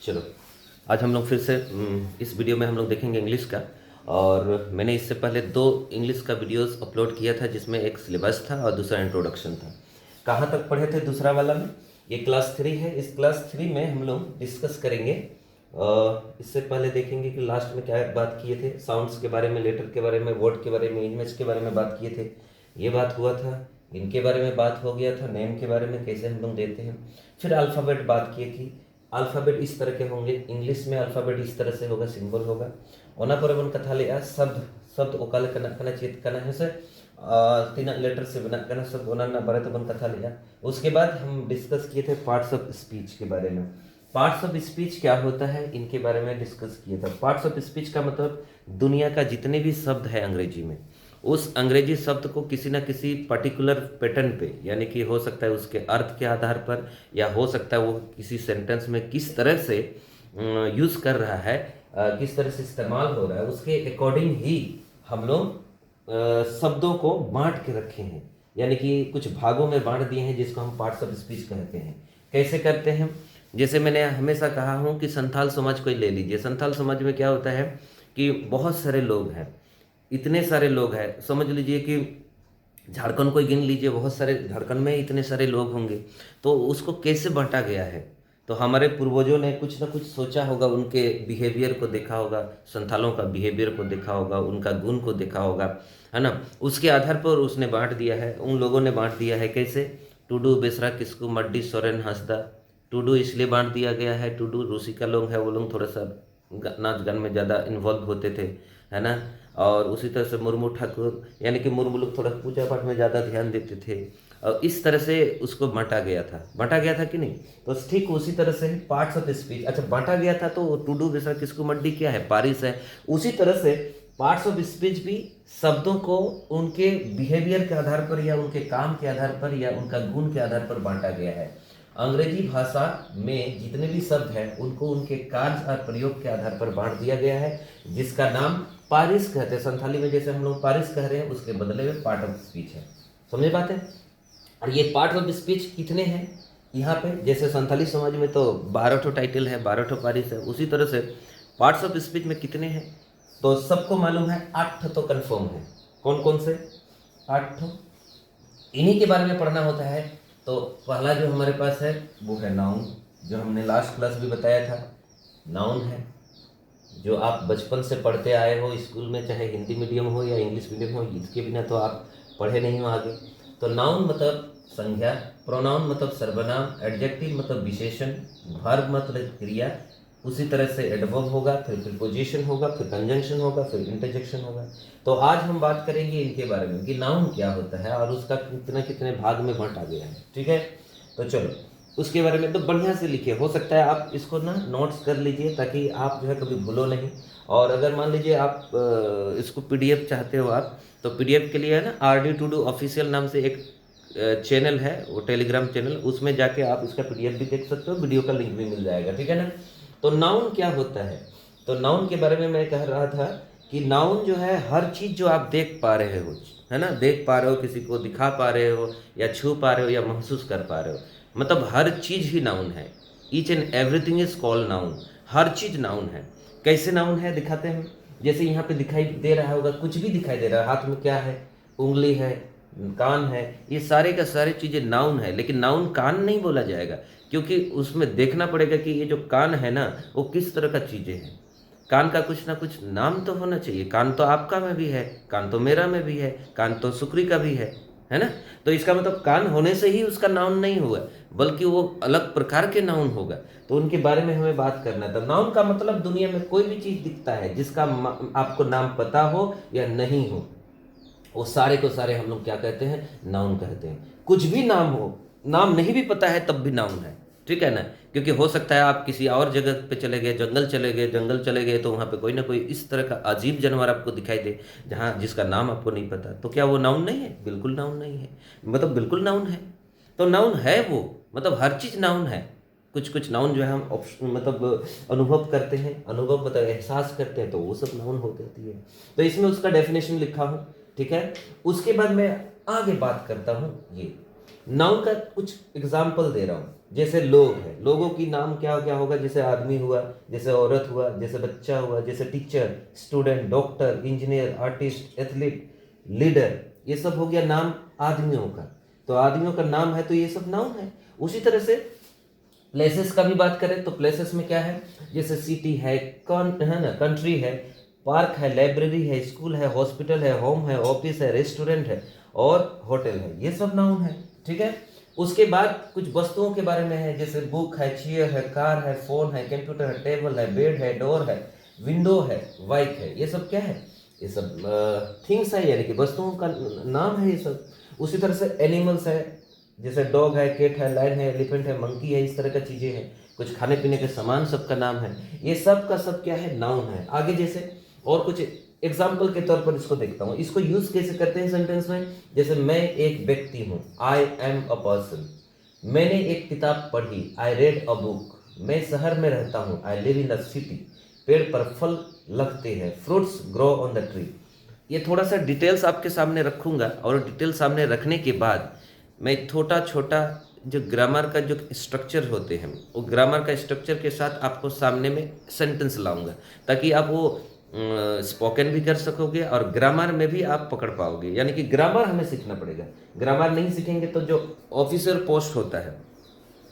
चलो, आज हम लोग फिर से इस वीडियो में हम लोग देखेंगे इंग्लिश का। और मैंने इससे पहले 2 इंग्लिश का वीडियोस अपलोड किया था, जिसमें एक सिलेबस था और दूसरा इंट्रोडक्शन था। कहाँ तक पढ़े थे दूसरा वाला में? ये क्लास 3 है। इस क्लास 3 में हम लोग डिस्कस करेंगे। इससे पहले देखेंगे कि लास्ट में क्या बात किए थे। साउंड्स के बारे में, लेटर के बारे में, वर्ड के बारे में, इमेज के बारे में बात किए थे। ये बात हुआ था। इनके बारे में बात हो गया था। नेम के बारे में कैसे हम लोग देते हैं। फिर अल्फ़ाबेट बात की थी। अल्फ़ाबेट इस तरह के होंगे। इंग्लिश में अल्फ़ाबेट इस तरह से होगा, सिंबल होगा। ओना पर बन कथा ले शब्द शब्द ओकाल कना चेत कना है से तीन लेटर से बना कना शब्द ओना ना बारे तो बन कथा लिया। उसके बाद हम डिस्कस किए थे पार्ट्स ऑफ स्पीच के बारे में। पार्ट्स ऑफ स्पीच क्या होता है, इनके बारे में डिस्कस किया था। पार्ट्स ऑफ स्पीच का मतलब दुनिया का जितने भी शब्द है अंग्रेजी में, उस अंग्रेजी शब्द को किसी न किसी पर्टिकुलर पैटर्न पे, यानी कि हो सकता है उसके अर्थ के आधार पर, या हो सकता है वो किसी सेंटेंस में किस तरह से यूज़ कर रहा है, किस तरह से इस्तेमाल हो रहा है, उसके अकॉर्डिंग ही हम लोग शब्दों को बांट के रखे हैं। यानी कि कुछ भागों में बांट दिए हैं, जिसको हम पार्ट्स ऑफ स्पीच कहते हैं। कैसे करते हैं? जैसे मैंने हमेशा कहा हूँ कि संथाल समाज को ही ले लीजिए। संथाल समाज में क्या होता है कि बहुत सारे लोग हैं, इतने सारे लोग हैं। समझ लीजिए कि झारखंड को गिन लीजिए, बहुत सारे झारखंड में इतने सारे लोग होंगे। तो उसको कैसे बांटा गया है? तो हमारे पूर्वजों ने कुछ ना कुछ सोचा होगा, उनके बिहेवियर को देखा होगा, संथालों का बिहेवियर को देखा होगा, उनका गुण को देखा होगा, है ना। उसके आधार पर उसने बांट दिया है। उन लोगों ने बांट दिया है कैसे? टुडू, बेसरा, किस्कू, मड्डी, सोरेन, हंसदा। टुडू इसलिए बांट दिया गया है, टुडू रूसी का लोग है, वो लोग थोड़ा सा नाच गान में ज़्यादा इन्वॉल्व होते थे, है ना। और उसी तरह से मुर्मू ठाकुर, यानी कि मुर्मू लोग थोड़ा पूजा पाठ में ज़्यादा ध्यान देते थे। और इस तरह से उसको बांटा गया था कि नहीं? तो ठीक उसी तरह से पार्ट्स ऑफ स्पीच। अच्छा, बांटा गया था तो टुडू बेसरा किसको मड्डी क्या है? पारिस है। उसी तरह से पार्ट्स ऑफ स्पीच भी शब्दों को उनके बिहेवियर के आधार पर, या उनके काम के आधार पर, या उनका गुण के आधार पर बांटा गया है। अंग्रेजी भाषा में जितने भी शब्द हैं उनको उनके कार्य और प्रयोग के आधार पर बांट दिया गया है, जिसका नाम पारिस कहते हैं। संथाली में जैसे हम लोग पारिस कह रहे हैं, उसके बदले में पार्ट ऑफ स्पीच है। समझे बात है? और ये पार्ट ऑफ स्पीच कितने हैं यहाँ पे? जैसे संथाली समाज में तो 12 टाइटल है, 12 पारिस है। उसी तरह से पार्ट्स ऑफ स्पीच में कितने हैं? तो सबको मालूम है 8 तो कन्फर्म है। कौन कौन से? 8। इन्हीं के बारे में पढ़ना होता है। तो पहला जो हमारे पास है वो है नाउन, जो हमने लास्ट क्लास भी बताया था। नाउन है जो आप बचपन से पढ़ते आए हो स्कूल में, चाहे हिंदी मीडियम हो या इंग्लिश मीडियम हो, इसके बिना तो आप पढ़े नहीं हो आगे। तो नाउन मतलब संज्ञा, प्रोनाउन मतलब सर्वनाम, एडजेक्टिव मतलब विशेषण, वर्ब मतलब क्रिया, उसी तरह से एडवर्ब होगा, फिर प्रीपोजिशन होगा, फिर कंजंक्शन होगा, फिर इंटरजेक्शन होगा। तो आज हम बात करेंगे इनके बारे में कि नाउन क्या होता है और उसका कितने कितने भाग में बांटा गया है। ठीक है, तो चलो उसके बारे में तो बढ़िया से लिखिए। हो सकता है आप इसको ना नोट्स कर लीजिए, ताकि आप जो है कभी भूलो नहीं। और अगर मान लीजिए आप इसको पीडीएफ चाहते हो आप, तो पीडीएफ के लिए है ना RD टू डू ऑफिशियल नाम से एक चैनल है, वो टेलीग्राम चैनल, उसमें जाके आप इसका पीडीएफ भी देख सकते हो, वीडियो का लिंक भी मिल जाएगा। ठीक है ना। तो नाउन क्या होता है? तो नाउन के बारे में मैं कह रहा था कि नाउन जो है हर चीज़ जो आप देख पा रहे हो, है ना, देख पा रहे हो, किसी को दिखा पा रहे हो, या छू पा रहे हो, या महसूस कर पा रहे हो, मतलब हर चीज़ ही नाउन है। Each and everything is called noun. Her cheese noun है। कैसे नाउन है दिखाते हैं। जैसे यहाँ पे दिखाई दे रहा होगा, कुछ भी दिखाई दे रहा है, हाथ में क्या है? उंगली है, कान है, ये सारे का सारे चीज़ें नाउन है। लेकिन नाउन कान नहीं बोला जाएगा, क्योंकि उसमें देखना पड़ेगा कि ये जो कान है ना, वो किस तरह का चीज़ें हैं। कान का कुछ ना कुछ नाम तो होना चाहिए। कान तो आपका में भी है, कान तो मेरा में भी है, कान तो सुक्री का भी है ना। तो इसका मतलब कान होने से ही उसका नाउन नहीं हुआ, बल्कि वो अलग प्रकार के नाउन होगा। तो उनके बारे में हमें बात करना था। नाउन का मतलब दुनिया में कोई भी चीज़ दिखता है जिसका आपको नाम पता हो या नहीं हो, वो सारे को सारे हम लोग क्या कहते हैं? नाउन कहते हैं। कुछ भी नाम हो, नाम नहीं भी पता है तब भी नाउन है। ठीक है ना। क्योंकि हो सकता है आप किसी और जगह पे चले गए, जंगल चले गए, तो वहाँ पे कोई ना कोई इस तरह का अजीब जानवर आपको दिखाई दे, जहाँ जिसका नाम आपको नहीं पता, तो क्या वो नाउन नहीं है? बिल्कुल नाउन नहीं है, मतलब बिल्कुल नाउन है। तो नाउन है वो, मतलब हर चीज़ नाउन है। कुछ कुछ नाउन जो है हम मतलब अनुभव करते हैं, अनुभव मतलब एहसास करते हैं, तो वो सब नाउन हो जाती है। तो इसमें उसका डेफिनेशन लिखा हूँ। ठीक है, उसके बाद मैं आगे बात करता हूँ। ये नाउन का कुछ एग्जाम्पल दे रहा हूँ। जैसे लोग हैं, लोगों की नाम क्या क्या होगा, जैसे आदमी हुआ, जैसे औरत हुआ, जैसे बच्चा हुआ, जैसे teacher, student, doctor, engineer, artist, athlete, leader, ये सब हो गया नाम आदमियों का। तो आदमियों का नाम है तो ये सब नाउन है। उसी तरह से प्लेसेस का भी बात करें तो प्लेसेस में क्या है, जैसे सिटी है, है ना, कंट्री है, पार्क है, लाइब्रेरी है, स्कूल है, हॉस्पिटल है, होम है, ऑफिस है, रेस्टोरेंट है और होटल है, ये सब नाउन है। ठीक है। उसके बाद कुछ वस्तुओं के बारे में है, जैसे बुक है, चेयर है, कार है, फोन है, कंप्यूटर है, टेबल है, बेड है, डोर है, विंडो है, बाइक है, ये सब क्या है, ये सब थिंग्स है, यानी कि वस्तुओं का नाम है ये सब। उसी तरह से एनिमल्स है, जैसे डॉग है, कैट है, लायन है, एलिफेंट है, मंकी है, इस तरह का चीजें हैं। कुछ खाने पीने के सामान सबका नाम है, ये सब का सब क्या है, नाउन है। आगे जैसे और कुछ एग्जाम्पल के तौर पर इसको देखता हूँ, इसको यूज कैसे करते हैं सेंटेंस में। जैसे मैं एक व्यक्ति हूँ, आई एम अ पर्सन। मैंने एक किताब पढ़ी, आई रेड अ बुक। मैं शहर में रहता हूँ, I live in the city. पेड़ पर फल लगते हैं, fruits grow on the tree. ये थोड़ा सा डिटेल्स आपके सामने रखूंगा और डिटेल सामने रखने के बाद मैं छोटा छोटा जो ग्रामर का जो स्ट्रक्चर होते हैं, वो ग्रामर का स्ट्रक्चर के साथ आपको सामने में सेंटेंस लाऊंगा, ताकि आप वो स्पोकन भी कर सकोगे और ग्रामर में भी आप पकड़ पाओगे। यानी कि ग्रामर हमें सीखना पड़ेगा, ग्रामर नहीं सीखेंगे तो जो ऑफिसर पोस्ट होता है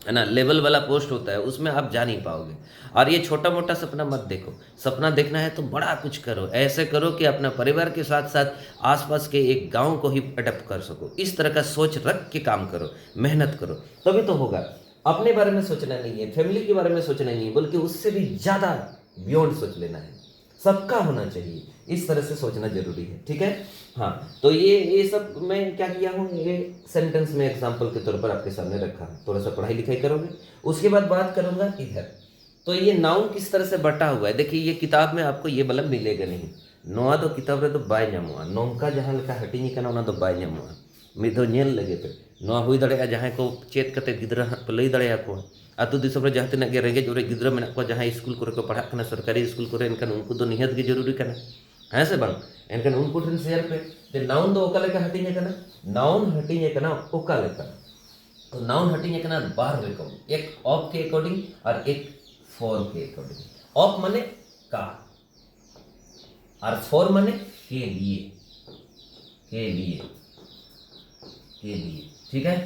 ना, लेवल वाला पोस्ट होता है, उसमें आप जा नहीं पाओगे। और ये छोटा मोटा सपना मत देखो, सपना देखना है तो बड़ा कुछ करो, ऐसे करो कि अपना परिवार के साथ साथ आसपास के एक गांव को ही अडप्ट कर सको। इस तरह का सोच रख के काम करो, मेहनत करो, तभी तो होगा। अपने बारे में सोचना नहीं है, फैमिली के बारे में सोचना नहीं है, बल्कि उससे भी ज़्यादा बियॉन्ड सोच लेना है, सबका होना चाहिए, इस तरह से सोचना जरूरी है। ठीक है। हाँ, तो ये सब मैं क्या किया हूँ, ये सेंटेंस में एग्जांपल के तौर पर आपके सामने रखा है। थोड़ा सा पढ़ाई लिखाई करोगे, उसके बाद बात करूंगा इधर। तो ये नाउन किस तरह से बटा हुआ है, देखिए ये किताब में आपको ये बलम मिलेगा नहीं। नोआ तो किताब रे तो बाय ᱧᱟᱢᱚᱜᱼᱟ, नौका जहाँ लेखा हटिंग कना ओना तो बाय ᱧᱟᱢᱚᱜᱼᱟ। मिद दो ñᱮᱞ लगे पे नोआ हुई दाड़ेगा जहाँ को चेत कते गिद्रा पे लई दाड़ेया को आतु दिसम रे जहाँ तिना गे रेंगेज ओरे गिद्रा मेना को जहाँ स्कूल करे को पढ़ाक कना सरकारी स्कूल करे, एनखान उनको दो निहात गे जरूरी कना, हाँ से बांग। एनखान उनको ठन शेयर पे जे नाउन दो ओका लेका हटिंग कना, नाउन हटिंग कना ओका लेका। तो नाउन हटिंग कना बार रकम, एक ऑफ के अकॉर्डिंग और एक फॉर के अकॉर्डिंग। ऑफ माने का और फॉर माने के लिए, के लिए, के लिए। ठीक है,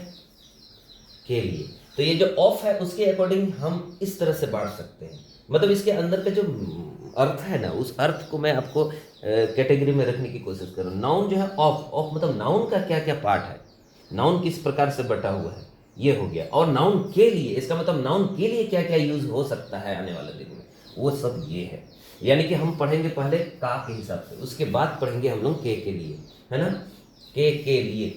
के लिए। तो ये जो ऑफ है उसके अकॉर्डिंग हम इस तरह से बांट सकते हैं, मतलब इसके अंदर का जो अर्थ है ना, उस अर्थ को मैं आपको कैटेगरी में रखने की कोशिश करूँ। नाउन जो है ऑफ, ऑफ मतलब नाउन का क्या क्या पार्ट है, नाउन किस प्रकार से बटा हुआ है, ये हो गया। और नाउन के लिए, इसका मतलब नाउन के लिए क्या क्या यूज हो सकता है आने वाले दिन में, वो सब ये है। यानी कि हम पढ़ेंगे पहले का के हिसाब से, उसके बाद पढ़ेंगे हम लोग के लिए, है ना, के लिए।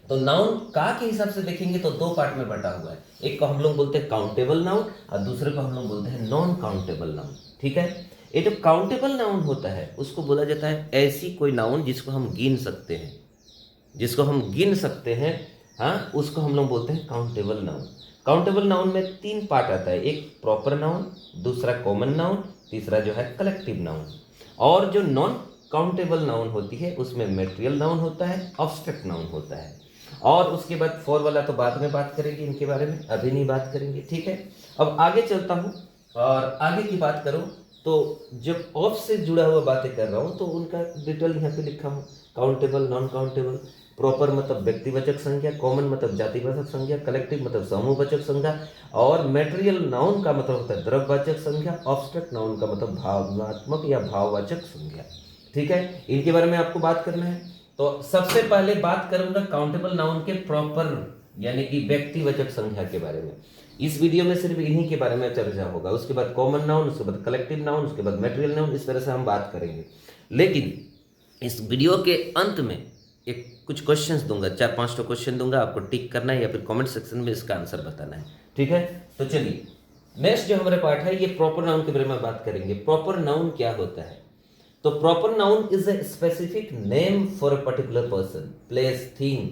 तो नाउन का के हिसाब से देखेंगे तो दो पार्ट में बटा हुआ है, एक को हम लोग बोलते हैं काउंटेबल नाउन और दूसरे को हम लोग बोलते हैं नॉन काउंटेबल नाउन। ठीक है। ये जो काउंटेबल नाउन होता है उसको बोला जाता है ऐसी कोई नाउन जिसको हम गिन सकते हैं, जिसको हम गिन सकते हैं, हाँ, उसको हम लोग बोलते हैं काउंटेबल नाउन। काउंटेबल नाउन में तीन पार्ट आता है, एक प्रॉपर नाउन, दूसरा कॉमन नाउन, तीसरा जो है कलेक्टिव नाउन। और जो नॉन काउंटेबल नाउन होती है उसमें मेटेरियल नाउन होता है, ऑब्स्ट्रैक्ट नाउन होता है। और उसके बाद फॉर वाला तो बाद में बात करेंगे, इनके बारे में अभी नहीं बात करेंगे। ठीक है। अब आगे चलता हूँ और आगे की बात करूँ तो जब ऑफ से जुड़ा हुआ बातें कर रहा हूँ तो उनका डिटेल यहाँ पे लिखा हूँ। Countable, non countable. प्रॉपर मतलब व्यक्तिवाचक संज्ञा, कॉमन मतलब जातिवाचक संज्ञा, कलेक्टिव मतलब समूहवाचक संज्ञा, और मेटेरियल नाउन का मतलब होता है द्रव्यवाचक संज्ञा, ऑब्स्ट्रैक्ट नाउन का मतलब भावनात्मक या भाववाचक संज्ञा। ठीक है, इनके बारे में आपको बात करना है। तो सबसे पहले बात करूंगा काउंटेबल नाउन के प्रॉपर यानी कि व्यक्तिवाचक संज्ञा के बारे में। इस वीडियो में सिर्फ इन्हीं के बारे में चर्चा होगा, उसके बाद कॉमन नाउन, उसके बाद कलेक्टिव नाउन, उसके बाद मेटेरियल नाउन, इस तरह से हम बात करेंगे। लेकिन इस वीडियो के अंत में एक कुछ क्वेश्चंस दूंगा, 4-5 क्वेश्चन दूंगा, आपको टिक करना है या फिर कमेंट सेक्शन में इसका आंसर बताना है। ठीक है। तो चलिए नेक्स्ट जो हमारे पार्ट है ये प्रॉपर नाउन के बारे में बात करेंगे। प्रॉपर नाउन क्या होता है? तो proper noun is a specific name for a particular person, place, thing,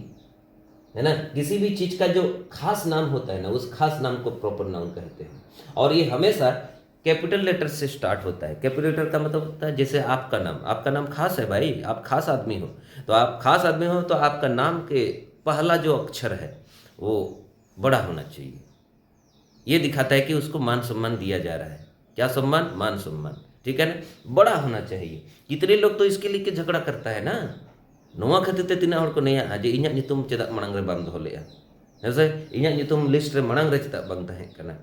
है ना। किसी भी चीज का जो खास नाम होता है ना, उस खास नाम को प्रॉपर नाउन कहते हैं। और ये हमेशा कैपिटल लेटर से स्टार्ट होता है। कैपिटल लेटर का मतलब होता है जैसे आपका नाम, आपका नाम खास है भाई, आप खास आदमी हो, तो आप खास आदमी हो तो आपका नाम के पहला जो अक्षर है वो बड़ा होना चाहिए, ये दिखाता है कि उसको मान सम्मान दिया जा रहा है। क्या सम्मान? मान सम्मान, ठीक है ना, बड़ा होना चाहिए। कितने लोग तो इसके लिए झगड़ा करता है ना, नोआ खातिर ते तीना हर को नया जे इन्या नितुम चेदा मांग रे बाम दोहो लेया, ऐसे इन्या नितुम लिस्ट रे मांग रे चेदा बांग ताहें कना।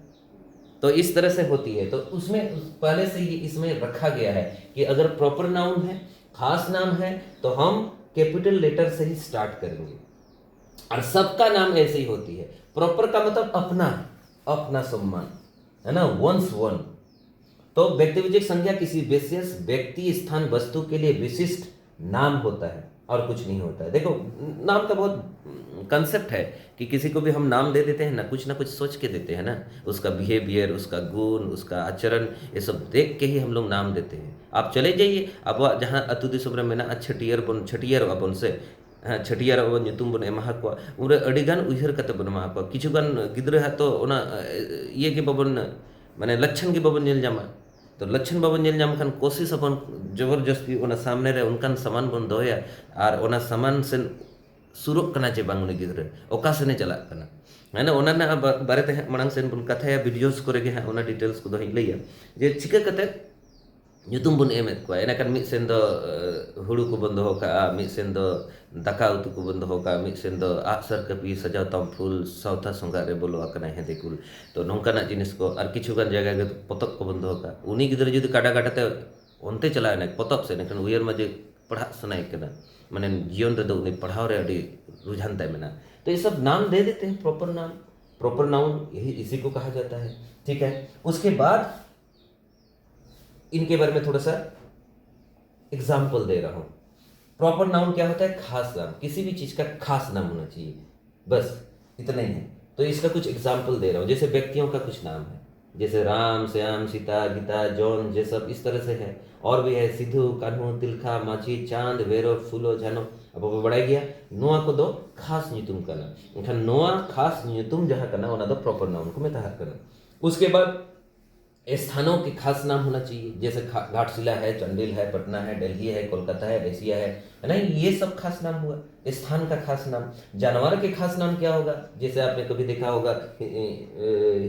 तो इस तरह से होती है। तो उसमें पहले से ही इसमें रखा गया है कि अगर प्रॉपर नाउन है, खास नाम है, तो हम कैपिटल लेटर से ही स्टार्ट करेंगे। और सबका नाम ऐसे ही होती है। प्रॉपर का मतलब अपना, अपना सम्मान, है ना, वंस वन। तो व्यक्तिविशेष संज्ञा किसी विशेष व्यक्ति, स्थान, वस्तु के लिए विशिष्ट नाम होता है और कुछ नहीं होता है। देखो नाम का बहुत कंसेप्ट है कि किसी को भी हम नाम दे देते हैं ना कुछ सोच के देते हैं ना, उसका बिहेवियर, उसका गुण, उसका आचरण, ये सब देख के ही हम लोग नाम देते हैं। आप चले जाइए अब जहाँ अतु दिसम रे मेना छटियर अबन से छटियर अबन nyutum बन एमा को उरे अडिगान उइहर कते बन एमा को किछुगान गिद्रा तो ओना ये के बबन माने लक्षण के बबन नेल जामा। तो लक्षण बाबन नेल जाम खान कोशिश अपन जबरदस्ती ओना सामने रे उनकान सामान बन दोया और ओना सामान से सुरुक कना चे बांग उनी गिद्रा ओका सेने चलाक कना, है ना। ओना ना बारे ते मांग सेन बन कथाया वीडियोस करे गे ओना डिटेल्स को दो लैया जे चिका कते nyutum bun emet ko enakan mid sen do huru ko bun doho ka, mid sen do daka utu ko bun doho ka, mid sen do aksar kapi sajau tampul sauta songa re bolo akana hende kul to nongkana jinis ko ar kichugan jaga ge potop ko bun doho ka uni gidra judi kada kada te onte chala na potop se nekan uyar ma je पढ़ा सुनाई करना मैंने जीवन रे उन्हें पढ़ाओ रे अड़ी रुझान तय में ना। तो ये सब नाम दे देते हैं, प्रॉपर नाम, प्रॉपर नाउन यही इसी को कहा जाता है, ठीक है। उसके बाद इनके बारे में थोड़ा सा एग्जाम्पल दे रहा हूं। प्रॉपर नाउन क्या होता है? खास नाम, किसी भी चीज का खास नाम होना चाहिए, बस इतना ही है। तो इसका कुछ एग्जाम्पल दे रहा हूं। जैसे व्यक्तियों का कुछ नाम है, जैसे राम, श्याम, सीता, गीता, जॉन, ये सब इस तरह से है। और भी है सिद्धू, कान्हू, तिलखा, माची, चांद, वेरो, फूलो, जानो। अब बढ़ाई गया नोआ को दो खास ᱧᱩᱛᱩᱢ कना एनखान नोआ खास ᱧᱩᱛᱩᱢ जहां कना ओना दो प्रॉपर नाउन को मेता करना। उसके बाद स्थानों के खास नाम होना चाहिए, जैसे घाटशिला है, चंडील है, पटना है, दिल्ली है, कोलकाता है, एशिया है ना, ये सब खास नाम हुआ स्थान का खास नाम। जानवर के खास नाम क्या होगा? जैसे आपने कभी देखा होगा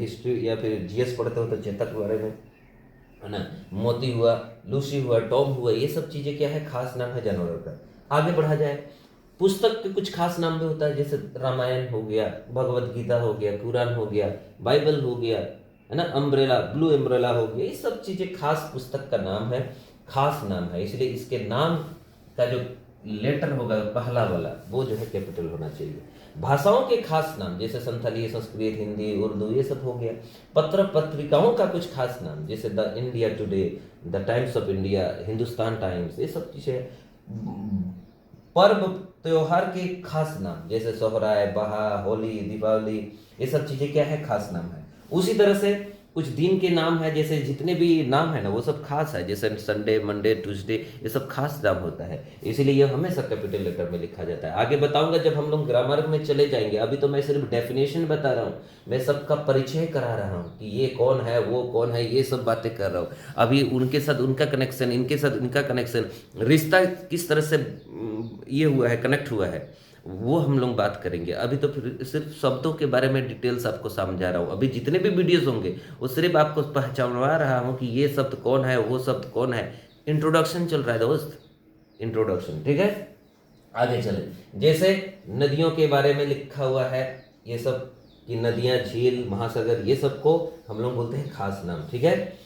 हिस्ट्री या फिर जीएस पढ़ते हो तो चेतक के बारे में, है ना, मोती हुआ, लूसी हुआ, टॉम हुआ, ये सब चीजें क्या है? खास नाम है जानवरों का। आगे बढ़ा जाए, पुस्तक के कुछ खास नाम भी होता है, जैसे रामायण हो गया, भगवत गीता हो गया, कुरान हो गया, बाइबल हो गया, है ना, अम्ब्रेला, ब्लू अम्ब्रेला हो गया, ये सब चीजें खास पुस्तक का नाम है, खास नाम है। इसलिए इसके नाम का जो लेटर होगा पहला वाला वो जो है कैपिटल होना चाहिए। भाषाओं के खास नाम जैसे संथाली, संस्कृत, हिंदी, उर्दू, ये सब हो गया। पत्र पत्रिकाओं का कुछ खास नाम जैसे the India today, the times of India, Hindustan times, ये सब चीजें। पर्व त्योहार के खास नाम जैसे सोहराय, बहा, होली, दीपावली, ये सब चीजें क्या है? खास नाम है। उसी तरह से कुछ दिन के नाम है, जैसे जितने भी नाम है ना वो सब खास है, जैसे संडे, मंडे, ट्यूसडे, ये सब खास नाम होता है, इसीलिए ये हमेशा कैपिटल लेटर में लिखा जाता है। आगे बताऊंगा जब हम लोग ग्रामर में चले जाएंगे। अभी तो मैं सिर्फ डेफिनेशन बता रहा हूँ, मैं सबका परिचय करा रहा हूँ कि ये कौन है, वो कौन है, ये सब बातें कर रहा हूँ। अभी उनके साथ उनका कनेक्शन, इनके साथ इनका कनेक्शन, रिश्ता किस तरह से ये हुआ है, कनेक्ट हुआ है, वो हम लोग बात करेंगे। अभी तो फिर सिर्फ शब्दों के बारे में डिटेल्स आपको समझा रहा हूँ। अभी जितने भी वीडियोस होंगे वो सिर्फ आपको पहचानवा रहा हूँ कि ये शब्द कौन है, वो शब्द कौन है। इंट्रोडक्शन चल रहा है दोस्त, इंट्रोडक्शन, ठीक है। आगे चले, जैसे नदियों के बारे में लिखा हुआ है, ये सब कि नदियाँ, झील, महासागर, ये सबको हम लोग बोलते हैं खास नाम, ठीक है।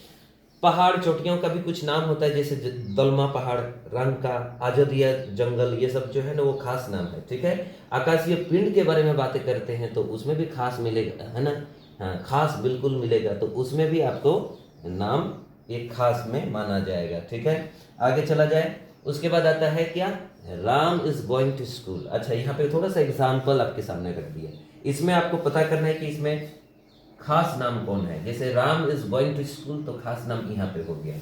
पहाड़, चोटियों का भी कुछ नाम होता है, जैसे दलमा पहाड़, रंका, आजोदिया जंगल, ये सब जो है ना वो खास नाम है, ठीक है। आकाशीय पिंड के बारे में बातें करते हैं तो उसमें भी खास मिलेगा, है ना, हाँ खास बिल्कुल मिलेगा, तो उसमें भी आपको नाम एक खास में माना जाएगा, ठीक है। आगे चला जाए, उसके बाद आता है क्या? Ram is going to school. अच्छा, यहाँ पे थोड़ा सा एग्जाम्पल आपके सामने रख दिया। इसमें आपको पता करना है कि इसमें खास नाम कौन है। जैसे Ram is going to school, तो खास नाम यहाँ पे हो गया।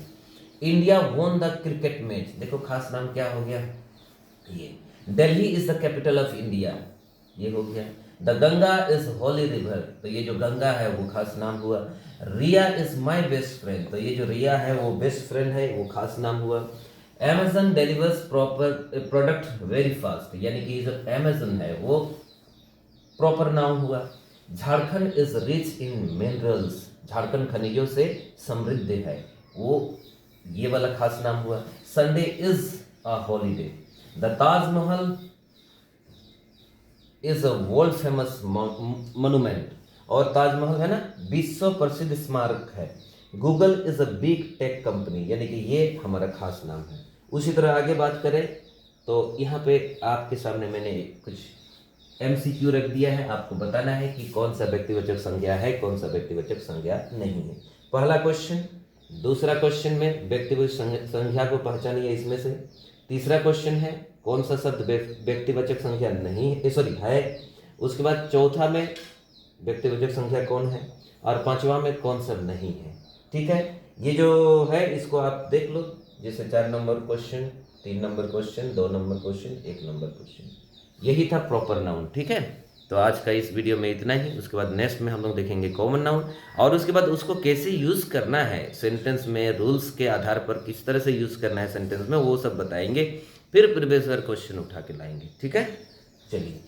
India won the cricket match, देखो खास नाम क्या हो गया ये। Delhi is the capital of India, ये हो गया। The Ganga is holy river, तो ये जो गंगा है वो खास नाम हुआ। Riya is my best friend, तो ये जो रिया है वो बेस्ट फ्रेंड है, वो खास नाम हुआ। Amazon delivers proper product very fast, यानी कि जो Amazon है वो प्रॉपर नाउन हुआ। Jharkhand is rich in minerals, Jharkhand खनिजों से समृद्ध है, वो ये वाला खास नाम हुआ। Sunday is a holiday, the Taj Mahal is a world famous monument, और ताजमहल है ना विश्व प्रसिद्ध स्मारक है। Google is a big tech company, यानी कि ये हमारा खास नाम है। उसी तरह आगे बात करें तो यहाँ पे आपके सामने मैंने कुछ MCQ रख दिया है, आपको बताना है कि कौन सा व्यक्तिवाचक संज्ञा है, कौन सा व्यक्तिवाचक संज्ञा नहीं है। पहला क्वेश्चन, दूसरा क्वेश्चन में व्यक्तिवाचक संज्ञा को पहचानिए इसमें से। तीसरा क्वेश्चन है कौन सा शब्द व्यक्तिवाचक संज्ञा नहीं है, सॉरी है। उसके बाद चौथा में व्यक्तिवाचक संज्ञा कौन है, और पांचवा में कौन सा नहीं है। ठीक है, ये जो है इसको आप देख लो, जैसे 4 number question, 3 number question, 2 number question, 1 number question, यही था प्रॉपर नाउन। ठीक है, तो आज का इस वीडियो में इतना ही। उसके बाद नेक्स्ट में हम लोग देखेंगे कॉमन नाउन, और उसके बाद उसको कैसे यूज़ करना है सेंटेंस में, रूल्स के आधार पर किस तरह से यूज़ करना है सेंटेंस में, वो सब बताएंगे। फिर प्रीवियस ईयर क्वेश्चन उठा के लाएंगे। ठीक है, चलिए।